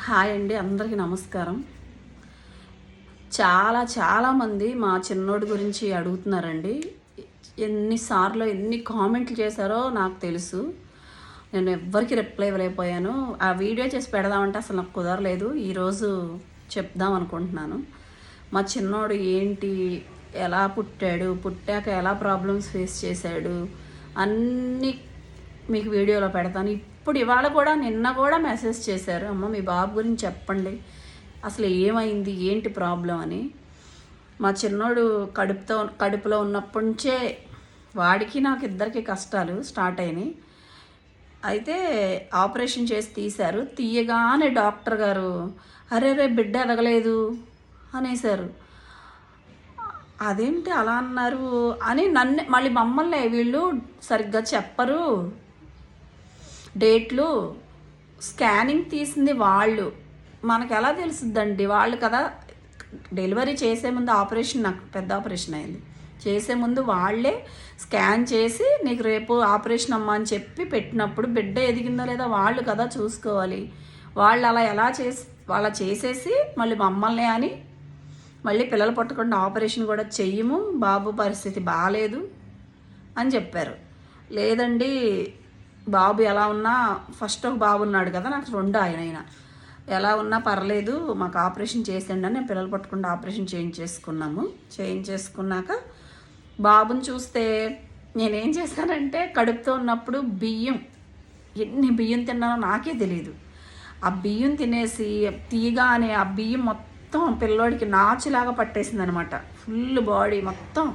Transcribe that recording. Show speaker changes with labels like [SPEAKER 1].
[SPEAKER 1] Hi అండి, అందరికీ నమస్కారం. చాలామంది మా చిన్నోడి గురించి అడుగుతున్నారండి. ఎన్నిసార్లు ఎన్ని కామెంట్లు చేశారో నాకు తెలుసు. నేను ఎవ్వరికి రిప్లై ఇవ్వలేకపోయాను. ఆ వీడియో చేసి పెడదామంటే అసలు నాకు కుదరలేదు. ఈరోజు చెప్దాం అనుకుంటున్నాను. మా చిన్నోడు ఏంటి, ఎలా పుట్టాడు, పుట్టాక ఎలా ప్రాబ్లమ్స్ ఫేస్ చేశాడు అన్నీ మీకు వీడియోలో పెడతాను. ఇప్పుడు ఇవాళ కూడా నిన్న కూడా మెసేజ్ చేశారు, అమ్మ మీ బాబు గురించి చెప్పండి, అసలు ఏమైంది, ఏంటి ప్రాబ్లం అని. మా చిన్నోడు కడుపులో ఉన్నప్పటి నుంచే వాడికి నాకు ఇద్దరికి కష్టాలు స్టార్ట్ అయినాయి. అయితే ఆపరేషన్ చేసి తీశారు. తీయగానే డాక్టర్ గారు అరే బిడ్డ ఎదగలేదు అనేసారు. అదేంటి అలా అన్నారు అని నన్ను మళ్ళీ మమ్మల్ని వీళ్ళు సరిగ్గా చెప్పరు, డేట్లు స్కానింగ్ తీసింది వాళ్ళు, మనకు ఎలా తెలుస్తుందండి, వాళ్ళు కదా. డెలివరీ చేసే ముందు ఆపరేషన్, నాకు పెద్ద ఆపరేషన్ అయింది, చేసే ముందు వాళ్ళే స్కాన్ చేసి నీకు రేపు ఆపరేషన్ అమ్మా అని చెప్పి పెట్టినప్పుడు బిడ్డ ఎదిగిందో లేదా వాళ్ళు కదా చూసుకోవాలి. వాళ్ళు అలా వాళ్ళ చేసేసి మళ్ళీ మమ్మల్ని అని మళ్ళీ పిల్లలు పట్టకుండా ఆపరేషన్ కూడా చెయ్యము, బాబు పరిస్థితి బాగాలేదు అని చెప్పారు. లేదండి బాబు ఎలా ఉన్నా, ఫస్ట్ ఒక బాబు ఉన్నాడు కదా, నాకు రెండు ఆయన ఎలా ఉన్నా పర్లేదు, మాకు ఆపరేషన్ చేసేయండి అని నేను పిల్లలు పట్టకుండా ఆపరేషన్ చేయించేసుకున్నాక బాబుని చూస్తే నేనేం చేశానంటే కడుపుతో ఉన్నప్పుడు ఎన్ని బియ్యం తిన్నానో నాకే తెలియదు. ఆ బియ్యం తినేసి తీయగానే ఆ బియ్యం మొత్తం పిల్లోడికి నాచులాగా పట్టేసింది అనమాట. ఫుల్ బాడీ మొత్తం